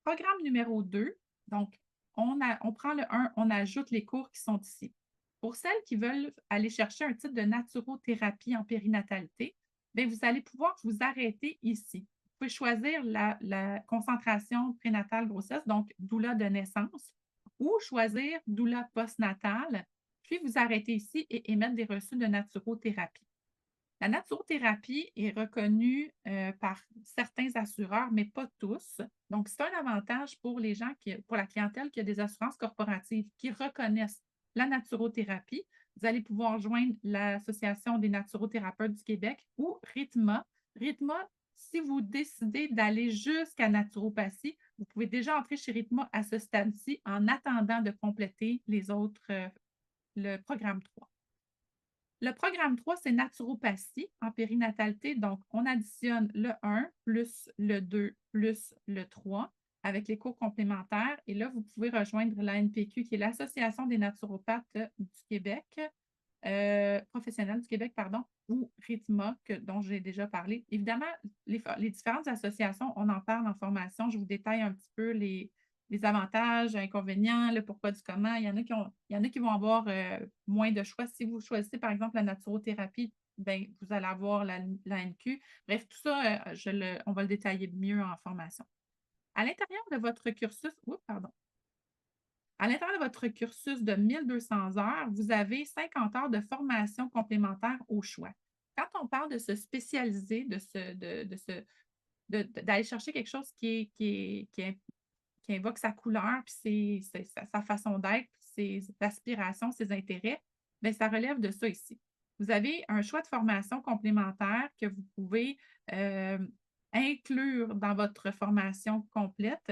Programme numéro 2, donc on prend le 1, on ajoute les cours qui sont ici. Pour celles qui veulent aller chercher un titre de naturothérapie en périnatalité, bien, vous allez pouvoir vous arrêter ici. Vous pouvez choisir la concentration prénatale grossesse, donc doula de naissance, ou choisir doula postnatale, puis vous arrêter ici et émettre des reçus de naturothérapie. La naturothérapie est reconnue par certains assureurs, mais pas tous. Donc, c'est un avantage pour les gens pour la clientèle qui a des assurances corporatives qui reconnaissent la naturothérapie. Vous allez pouvoir joindre l'Association des naturothérapeutes du Québec ou RITMA. RITMA, si vous décidez d'aller jusqu'à naturopathie, vous pouvez déjà entrer chez RITMA à ce stade-ci en attendant de compléter les autres, le programme 3. Le programme 3, c'est naturopathie en périnatalité. Donc, on additionne le 1 plus le 2 plus le 3 avec les cours complémentaires. Et là, vous pouvez rejoindre l'ANPQ, qui est l'Association des naturopathes du Québec, professionnels du Québec, pardon, ou RITMA, dont j'ai déjà parlé. Évidemment, les différentes associations, on en parle en formation. Je vous détaille un petit peu les avantages, inconvénients, le pourquoi du comment. Il y en a qui vont avoir moins de choix. Si vous choisissez, par exemple, la naturothérapie, ben, vous allez avoir la NQ. Bref, tout ça, on va le détailler mieux en formation. À l'intérieur de votre cursus, oups, pardon. À l'intérieur de votre cursus de 1200 heures, vous avez 50 heures de formation complémentaire au choix. Quand on parle de se spécialiser, d'aller chercher quelque chose qui invoque sa couleur, puis sa façon d'être, puis ses aspirations, ses intérêts, bien, ça relève de ça ici. Vous avez un choix de formation complémentaire que vous pouvez inclure dans votre formation complète.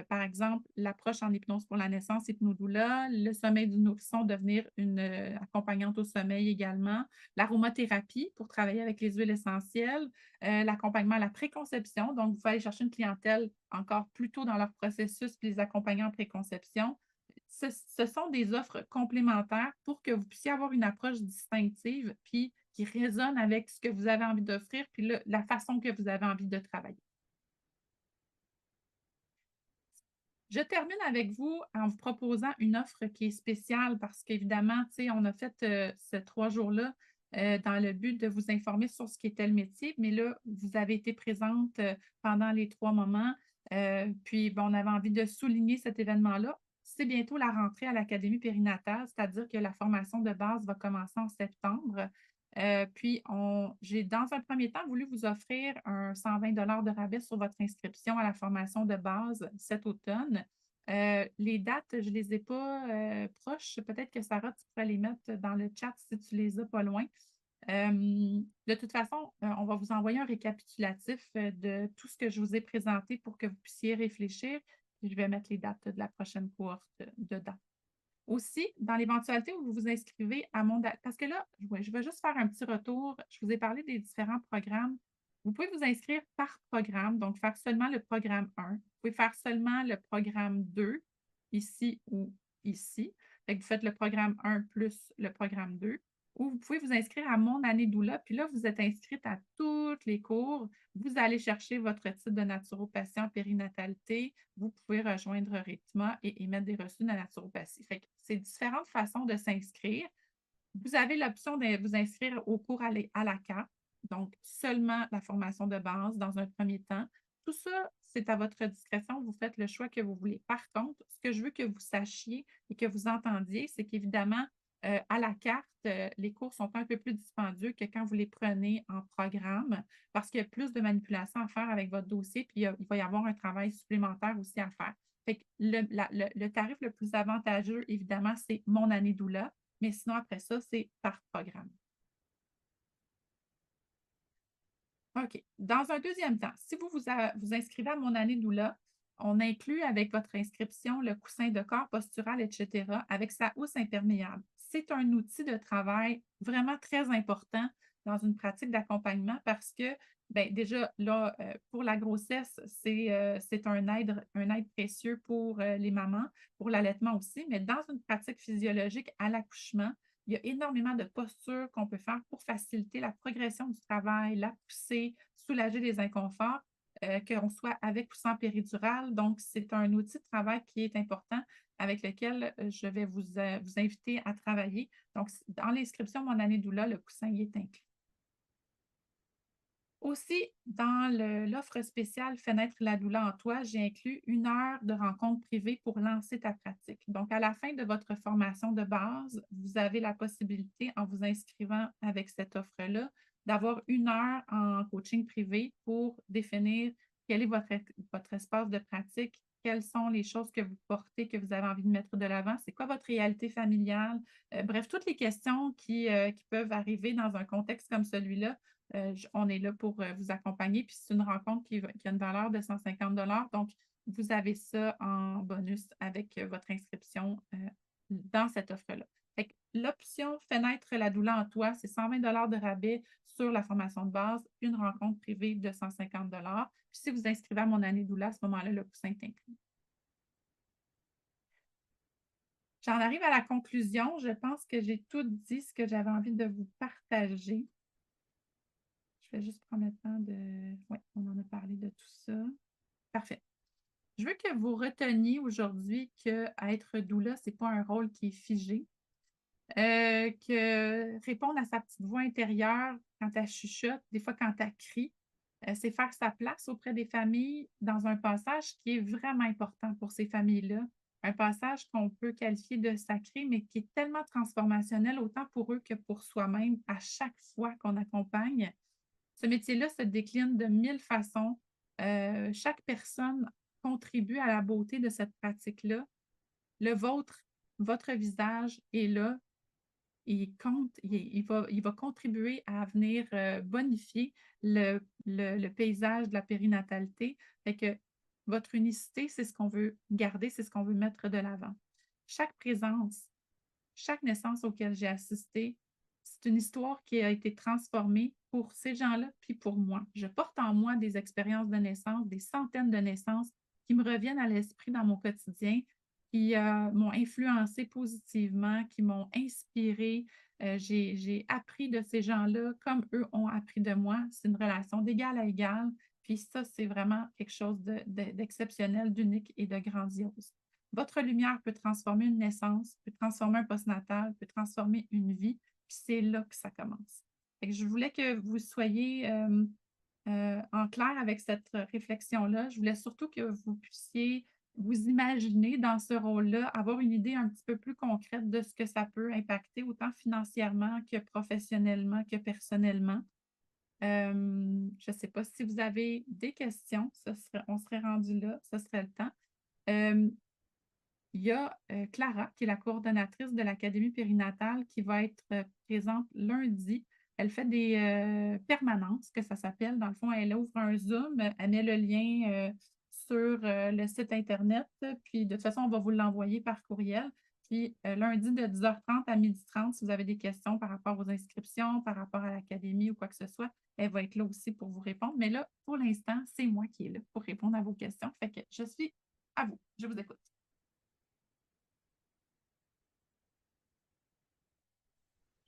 Par exemple, l'approche en hypnose pour la naissance, hypnodoula, le sommeil du nourrisson, devenir une accompagnante au sommeil également, l'aromathérapie pour travailler avec les huiles essentielles, l'accompagnement à la préconception. Donc, vous allez chercher une clientèle encore plus tôt dans leur processus, puis les accompagner en préconception. Ce sont des offres complémentaires pour que vous puissiez avoir une approche distinctive, puis qui résonne avec ce que vous avez envie d'offrir, puis la façon que vous avez envie de travailler. Je termine avec vous en vous proposant une offre qui est spéciale parce qu'évidemment, tu sais, on a fait ces 3 jours-là dans le but de vous informer sur ce qui était le métier, mais là, vous avez été présente pendant les 3 moments. Puis, bon, on avait envie de souligner cet événement-là. C'est bientôt la rentrée à l'Académie périnatale, c'est-à-dire que la formation de base va commencer en septembre. Puis, j'ai dans un premier temps voulu vous offrir un 120 de rabais sur votre inscription à la formation de base cet automne. Les dates, je ne les ai pas proches. Peut-être que Sarah, tu pourrais les mettre dans le chat si tu les as pas loin. De toute façon, on va vous envoyer un récapitulatif de tout ce que je vous ai présenté pour que vous puissiez réfléchir. Je vais mettre les dates de la prochaine cohorte dedans. Aussi, dans l'éventualité où vous vous inscrivez à parce que là, ouais, je vais juste faire un petit retour. Je vous ai parlé des différents programmes. Vous pouvez vous inscrire par programme, donc faire seulement le programme 1. Vous pouvez faire seulement le programme 2, ici ou ici. Fait que vous faites le programme 1 plus le programme 2. Ou vous pouvez vous inscrire à Mon année doula, puis là, vous êtes inscrite à tous les cours. Vous allez chercher votre titre de naturopathie en périnatalité. Vous pouvez rejoindre Rithma et émettre des reçus de la naturopathie. Fait que c'est différentes façons de s'inscrire. Vous avez l'option de vous inscrire au cours à la carte, donc seulement la formation de base dans un premier temps. Tout ça, c'est à votre discrétion. Vous faites le choix que vous voulez. Par contre, ce que je veux que vous sachiez et que vous entendiez, c'est qu'évidemment, à la carte, les cours sont un peu plus dispendieux que quand vous les prenez en programme parce qu'il y a plus de manipulations à faire avec votre dossier, puis il va y avoir un travail supplémentaire aussi à faire. Fait que le tarif le plus avantageux, évidemment, c'est Mon année doula, mais sinon, après ça, c'est par programme. OK. Dans un deuxième temps, si vous inscrivez à Mon année doula, on inclut avec votre inscription le coussin de corps postural, etc., avec sa housse imperméable. C'est un outil de travail vraiment très important dans une pratique d'accompagnement parce que, ben, déjà, là, pour la grossesse, c'est un aide précieux pour les mamans, pour l'allaitement aussi, mais dans une pratique physiologique à l'accouchement, il y a énormément de postures qu'on peut faire pour faciliter la progression du travail, la pousser, soulager des inconforts, qu'on soit avec ou sans péridurale. Donc, c'est un outil de travail qui est important avec lequel je vais vous inviter à travailler. Donc, dans l'inscription Mon année doula, le coussin y est inclus. Aussi, dans l'offre spéciale Fenêtre la doula en toi, j'ai inclus 1 heure de rencontre privée pour lancer ta pratique. Donc, à la fin de votre formation de base, vous avez la possibilité, en vous inscrivant avec cette offre-là, d'avoir 1 heure en coaching privé pour définir quel est votre espace de pratique, quelles sont les choses que vous portez, que vous avez envie de mettre de l'avant, c'est quoi votre réalité familiale, bref, toutes les questions qui peuvent arriver dans un contexte comme celui-là. On est là pour vous accompagner. Puis c'est une rencontre qui a une valeur de 150 $. Donc, vous avez ça en bonus avec votre inscription dans cette offre-là. L'option Fenêtre la doula en toi, c'est 120 $ de rabais sur la formation de base, une rencontre privée de 150 $. Puis si vous inscrivez à Mon année doula, à ce moment-là, le coussin est inclus. J'en arrive à la conclusion. Je pense que j'ai tout dit ce que j'avais envie de vous partager. Je vais juste prendre le temps de... Oui, on en a parlé de tout ça. Parfait. Je veux que vous reteniez aujourd'hui qu'être doula, ce n'est pas un rôle qui est figé. Que répondre à sa petite voix intérieure quand elle chuchote, des fois quand elle crie, c'est faire sa place auprès des familles dans un passage qui est vraiment important pour ces familles-là. Un passage qu'on peut qualifier de sacré, mais qui est tellement transformationnel, autant pour eux que pour soi-même, à chaque fois qu'on accompagne. Ce métier-là se décline de 1000 façons. Chaque personne contribue à la beauté de cette pratique-là. Le vôtre, votre visage est là. Il compte, il va contribuer à venir bonifier le paysage de la périnatalité. Fait que votre unicité, c'est ce qu'on veut garder, c'est ce qu'on veut mettre de l'avant. Chaque présence, chaque naissance auquel j'ai assisté, c'est une histoire qui a été transformée pour ces gens-là, puis pour moi. Je porte en moi des expériences de naissance, des centaines de naissances qui me reviennent à l'esprit dans mon quotidien, qui m'ont influencé positivement, qui m'ont inspiré. J'ai appris de ces gens-là comme eux ont appris de moi. C'est une relation d'égal à égal. Puis ça, c'est vraiment quelque chose d'exceptionnel, d'unique et de grandiose. Votre lumière peut transformer une naissance, peut transformer un postnatal, peut transformer une vie, puis c'est là que ça commence. Je voulais que vous soyez en clair avec cette réflexion-là. Je voulais surtout que vous puissiez vous imaginer dans ce rôle-là, avoir une idée un petit peu plus concrète de ce que ça peut impacter, autant financièrement que professionnellement, que personnellement. Je ne sais pas si vous avez des questions, on serait rendu là, ce serait le temps. il y a Clara, qui est la coordonnatrice de l'Académie périnatale, qui va être présente lundi. Elle fait des permanences, que ça s'appelle. Dans le fond, elle ouvre un Zoom, elle met le lien sur le site Internet, puis de toute façon, on va vous l'envoyer par courriel. Puis lundi de 10h30 à 12h30, si vous avez des questions par rapport aux inscriptions, par rapport à l'académie ou quoi que ce soit, elle va être là aussi pour vous répondre. Mais là, pour l'instant, c'est moi qui est là pour répondre à vos questions. Fait que je suis à vous. Je vous écoute.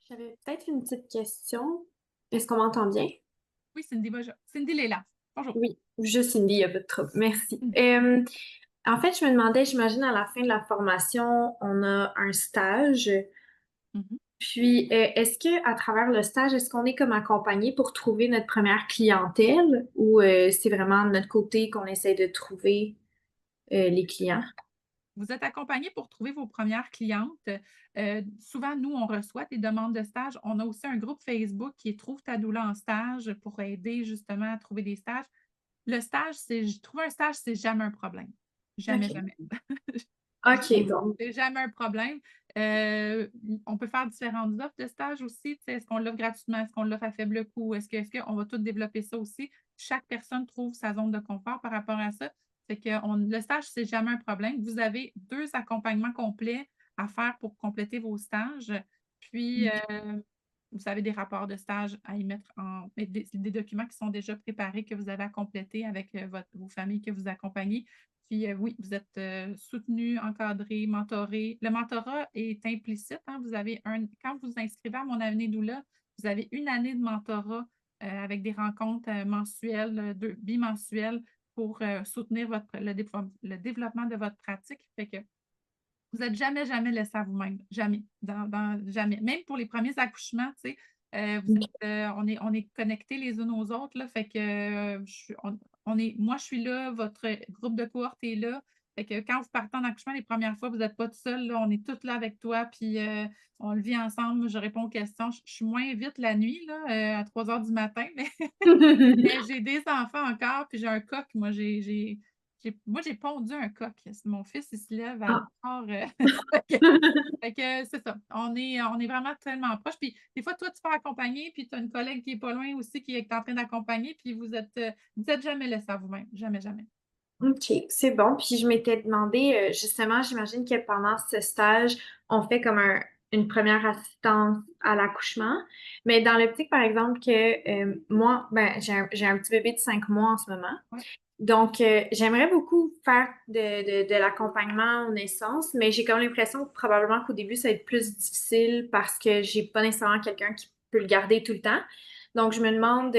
J'avais peut-être une petite question. Est-ce qu'on m'entend bien? Oui, Cindy, bonjour. Cindy Léla. Bonjour. Oui, juste Cindy, il n'y a pas de trouble. Merci. En fait, je me demandais, j'imagine à la fin de la formation, on a un stage. Mhm. Puis, est-ce que à travers le stage, est-ce qu'on est comme accompagné pour trouver notre première clientèle ou c'est vraiment de notre côté qu'on essaie de trouver les clients? Vous êtes accompagné pour trouver vos premières clientes. Souvent, nous, on reçoit des demandes de stage. On a aussi un groupe Facebook qui est Trouve ta doula en stage pour aider justement à trouver des stages. Le stage, trouver un stage, c'est jamais un problème. Jamais, OK. jamais. OK, bon. C'est jamais un problème. On peut faire différentes offres de stage aussi. Tu sais, est-ce qu'on l'offre gratuitement? Est-ce qu'on l'offre à faible coût? Est-ce qu'on va tout développer ça aussi? Chaque personne trouve sa zone de confort par rapport à ça. C'est que le stage, c'est jamais un problème. Vous avez 2 accompagnements complets à faire pour compléter vos stages. Puis, vous avez des rapports de stage à y mettre mais des documents qui sont déjà préparés, que vous avez à compléter avec vos familles que vous accompagnez. Puis oui, vous êtes soutenu, encadré, mentoré. Le mentorat est implicite, hein. Quand vous vous inscrivez à Mon Avenir Doula, vous avez une année de mentorat avec des rencontres mensuelles, bimensuelles pour soutenir le développement de votre pratique. Fait que vous n'êtes jamais, jamais laissé à vous-même. Jamais. Jamais. Même pour les premiers accouchements, tu sais, on est connectés les unes aux autres, là. Fait que moi, je suis là, votre groupe de cohorte est là. Fait que quand vous partez en accouchement les premières fois, vous n'êtes pas tout seul, là. On est toutes là avec toi, puis on le vit ensemble. Je réponds aux questions. Je suis moins vite la nuit, là, à 3 heures du matin, mais mais j'ai des enfants encore, puis j'ai un coq. J'ai pondu un coq. Mon fils, il se lève à Ah. fait que c'est ça. On est vraiment tellement proches. Puis des fois, toi, tu pars accompagner, puis tu as une collègue qui est pas loin aussi qui est en train d'accompagner, puis vous êtes jamais laissés à vous-même. Jamais, jamais. OK, c'est bon. Puis je m'étais demandé, justement, j'imagine que pendant ce stage, on fait comme une première assistance à l'accouchement. Mais dans l'optique, par exemple, que moi, ben, j'ai un petit bébé de 5 mois en ce moment. Ouais. Donc, j'aimerais beaucoup faire de l'accompagnement aux naissances, mais j'ai comme l'impression que probablement qu'au début, ça va être plus difficile parce que j'ai pas nécessairement quelqu'un qui peut le garder tout le temps. Donc, je me demande,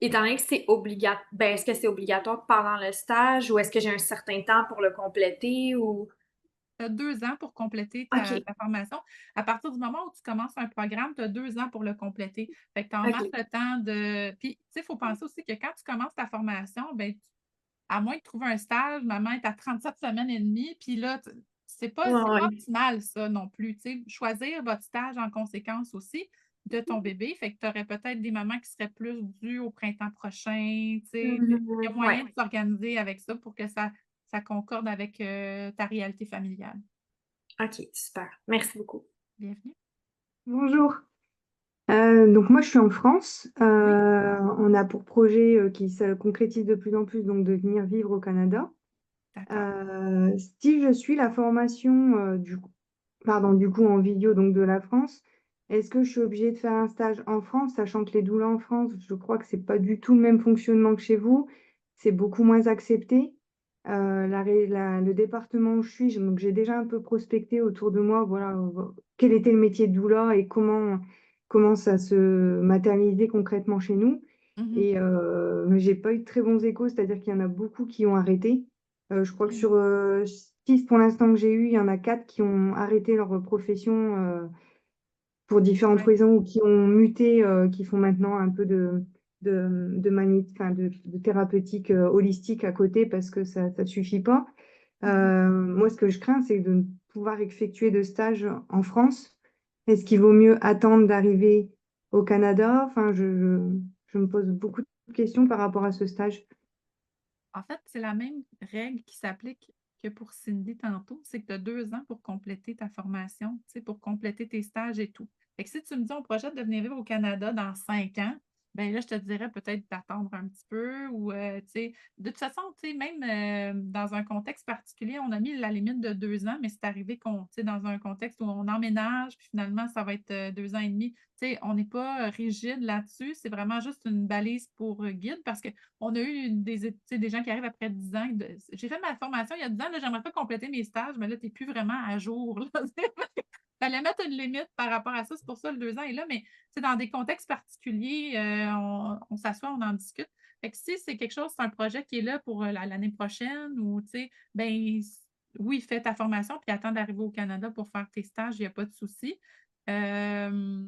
étant donné que c'est obligatoire, ben, est-ce que c'est obligatoire pendant le stage ou est-ce que j'ai un certain temps pour le compléter ou... Tu as 2 ans pour compléter ta OK, ta formation. À partir du moment où tu commences un programme, tu as 2 ans pour le compléter. Fait que tu as en masse OK. le temps de puis, tu sais, il faut penser aussi que quand tu commences ta formation, ben, à moins de trouver un stage, maman est à 37 semaines et demie, puis là, Ouais, c'est pas ouais. optimal ça non plus, tu sais. Choisir votre stage en conséquence aussi de ton bébé, fait que tu aurais peut-être des mamans qui seraient plus dues au printemps prochain, tu sais. Il y a Mhm. moyen Ouais. de s'organiser avec ça pour que ça concorde avec, ta réalité familiale. OK, super. Merci beaucoup. Bienvenue. Bonjour. Donc moi je suis en France. Oui, On a pour projet qui se concrétise de plus en plus donc de venir vivre au Canada. d'accord. Si je suis la formation du coup en vidéo donc de la France, est-ce que je suis obligée de faire un stage en France, sachant que les doulas en France, je crois que c'est pas du tout le même fonctionnement que chez vous, c'est beaucoup moins accepté. Le département où je suis, donc j'ai déjà un peu prospecté autour de moi, voilà, quel était le métier de doula et comment ça se matérialisait concrètement chez nous. Mmh. Et j'ai pas eu de très bons échos, c'est-à-dire qu'il y en a beaucoup qui ont arrêté. Je crois que Oui, sur 6 pour l'instant que j'ai eu, il y en a 4 qui ont arrêté leur profession pour différentes ouais. raisons ou qui ont muté, qui font maintenant un peu de thérapeutique holistique à côté parce que ça ne suffit pas. Mmh. Moi, ce que je crains, c'est de ne pouvoir effectuer de stage en France. Est-ce qu'il vaut mieux attendre d'arriver au Canada? Enfin, je me pose beaucoup de questions par rapport à ce stage. En fait, c'est la même règle qui s'applique que pour Cindy tantôt, c'est que tu as 2 ans pour compléter ta formation, tu sais, pour compléter tes stages et tout. Fait que si tu me dis on projette de venir vivre au Canada dans 5 ans, ben là, je te dirais peut-être d'attendre un petit peu ou, tu sais, de toute façon, tu sais, même dans un contexte particulier, on a mis la limite de 2 ans, mais c'est arrivé qu'on, tu sais, dans un contexte où on emménage, puis finalement, ça va être 2 ans et demi. Tu sais, on n'est pas rigide là-dessus. C'est vraiment juste une balise pour guide parce qu'on a eu tu sais, des gens qui arrivent après 10 ans. J'ai fait ma formation il y a 10 ans, là, j'aimerais pas compléter mes stages, mais là, tu n'es plus vraiment à jour. Il fallait mettre une limite par rapport à ça. C'est pour ça le 2 ans est là, mais c'est dans des contextes particuliers, on s'assoit, on en discute. Fait que si c'est quelque chose, c'est un projet qui est là pour l'année prochaine ou, tu sais, ben oui, fais ta formation puis attends d'arriver au Canada pour faire tes stages, il n'y a pas de souci. Euh,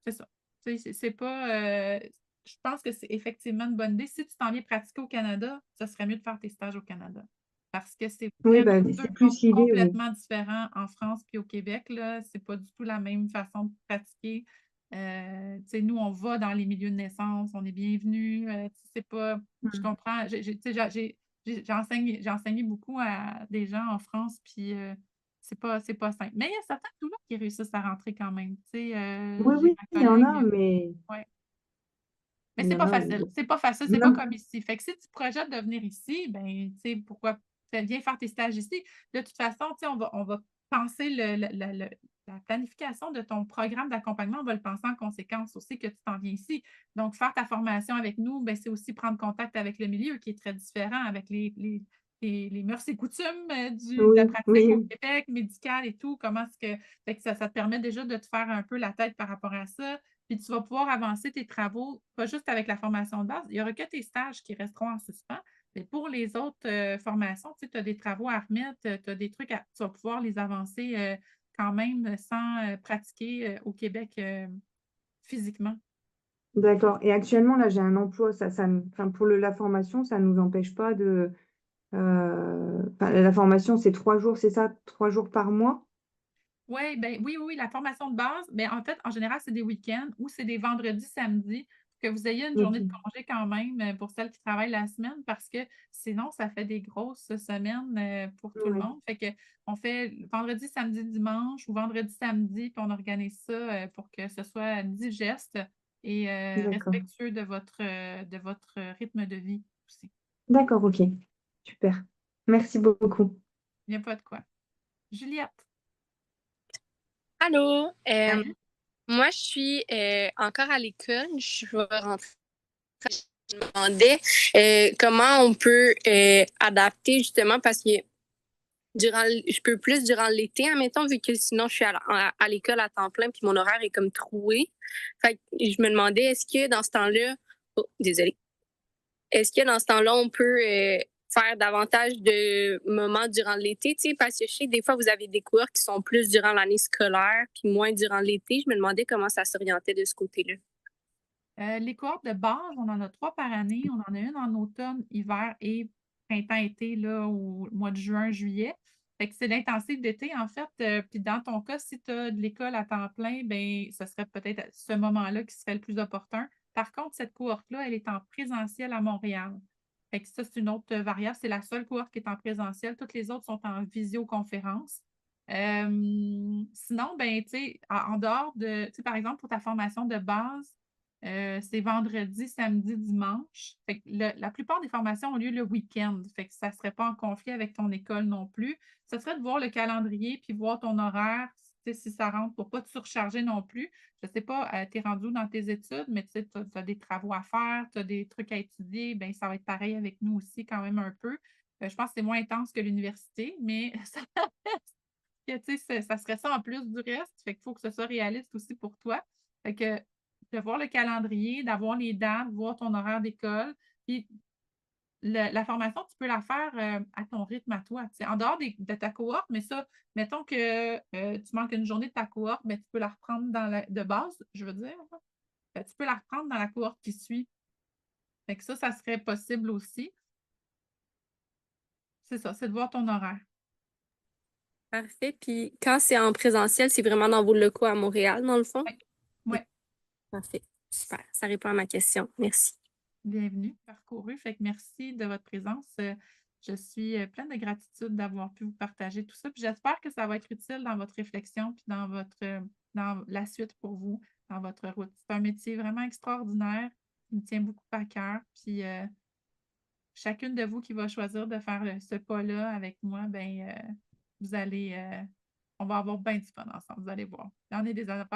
c'est ça. Tu sais, c'est pas. Je pense que c'est effectivement une bonne idée. Si tu t'en viens pratiquer au Canada, ce serait mieux de faire tes stages au Canada. Parce que c'est Oui, vraiment bah, deux c'est mondes plus l'idée, oui. complètement différents en France puis au Québec, là. C'est pas du tout la même façon de pratiquer. Tu sais, nous, on va dans les milieux de naissance, on est bienvenus. Tu sais, c'est pas. Je Mm. comprends. Tu sais, j'ai enseigné beaucoup à des gens en France, puis c'est pas simple. Mais il y a certains douleurs qui réussissent à rentrer quand même. Tu sais, Oui, j'ai oui, ma il y en a, collègue. mais Ouais. Mais il y c'est en pas a. facile. C'est pas facile, c'est pas Non. comme ici. Fait que si tu projettes de venir ici, ben, tu sais, pourquoi viens faire tes stages ici. De toute façon, tu sais, on va penser la planification de ton programme d'accompagnement, on va le penser en conséquence aussi que tu t'en viens ici. Donc, faire ta formation avec nous, ben, c'est aussi prendre contact avec le milieu qui est très différent, avec les mœurs et coutumes de la Oui, pratique au oui, Québec, médicale et tout. Comment est-ce que, fait que ça te permet déjà de te faire un peu la tête par rapport à ça. Puis tu vas pouvoir avancer tes travaux, pas juste avec la formation de base. Il n'y aura que tes stages qui resteront en suspens. Mais pour les autres formations, tu as des travaux à remettre, tu as des trucs tu vas pouvoir les avancer quand même sans pratiquer au Québec physiquement. d'accord. Et actuellement, là, j'ai un emploi. Enfin, pour la formation, ça ne nous empêche pas de. Enfin, la formation, c'est 3 jours, c'est ça? 3 jours par mois? Ouais, ben, oui, oui, oui, la formation de base, ben, en fait, en général, c'est des week-ends ou c'est des vendredis, samedis, que vous ayez une journée de Ok. congé quand même pour celles qui travaillent la semaine, parce que sinon, ça fait des grosses semaines pour tout le Ouais, monde. Fait que on fait vendredi, samedi, dimanche ou vendredi, samedi, puis on organise ça pour que ce soit digeste et d'accord. respectueux de votre rythme de vie aussi. D'accord, ok. Super. Merci beaucoup. Il n'y a pas de quoi. Juliette. Allô, Salut. moi je suis encore à l'école, je vais rentrer. Je me demandais comment on peut adapter justement parce que je peux plus durant l'été, admettons, vu que sinon je suis à l'école à temps plein puis mon horaire est comme troué. Fait que je me demandais, est-ce que dans ce temps-là, oh, désolée, est-ce que dans ce temps-là, on peut faire davantage de moments durant l'été, tu sais, parce que je sais que des fois, vous avez des cours qui sont plus durant l'année scolaire, puis moins durant l'été. Je me demandais comment ça s'orientait de ce côté-là. Les cohortes de base, on en a 3 par année. On en a une en automne, hiver et printemps-été, là, au mois de juin, juillet. Fait que c'est l'intensif d'été, en fait. Puis dans ton cas, si tu as de l'école à temps plein, ben ce serait peut-être à ce moment-là qui serait le plus opportun. Par contre, cette cohorte-là, elle est en présentiel à Montréal. Fait que ça, c'est une autre variable. C'est la seule cohorte qui est en présentiel. Toutes les autres sont en visioconférence. Sinon, ben, tu sais, en dehors de, tu sais, par exemple, pour ta formation de base, c'est vendredi, samedi, dimanche. Fait que la plupart des formations ont lieu le week-end. Fait que ça ne serait pas en conflit avec ton école non plus. Ce serait de voir le calendrier puis voir ton horaire, tu sais, si ça rentre pour ne pas te surcharger non plus. Je ne sais pas, tu es rendu dans tes études, mais tu as des travaux à faire, tu as des trucs à étudier, ben, ça va être pareil avec nous aussi quand même un peu. Je pense que c'est moins intense que l'université, mais ça reste que, tu sais, ça serait ça en plus du reste. Fait qu'il faut que ce soit réaliste aussi pour toi. Fait que de voir le calendrier, d'avoir les dates, voir ton horaire d'école. Puis la formation, tu peux la faire à ton rythme à toi. Tu sais, en dehors de ta cohorte, mais ça, mettons que tu manques une journée de ta cohorte, mais tu peux la reprendre de base, je veux dire. Tu peux la reprendre dans la cohorte qui suit. Fait que ça serait possible aussi. C'est ça, c'est de voir ton horaire. Parfait. Puis quand c'est en présentiel, c'est vraiment dans vos locaux à Montréal, dans le fond? Oui, ouais. Parfait. Super. Ça répond à ma question. Merci. Bienvenue, parcouru. Fait que merci de votre présence. Je suis pleine de gratitude d'avoir pu vous partager tout ça. Puis j'espère que ça va être utile dans votre réflexion puis dans la suite pour vous, dans votre route. C'est un métier vraiment extraordinaire qui me tient beaucoup à cœur. Puis chacune de vous qui va choisir de faire ce pas-là avec moi, ben vous allez on va avoir bien du fun ensemble, vous allez voir. Il y en a des affaires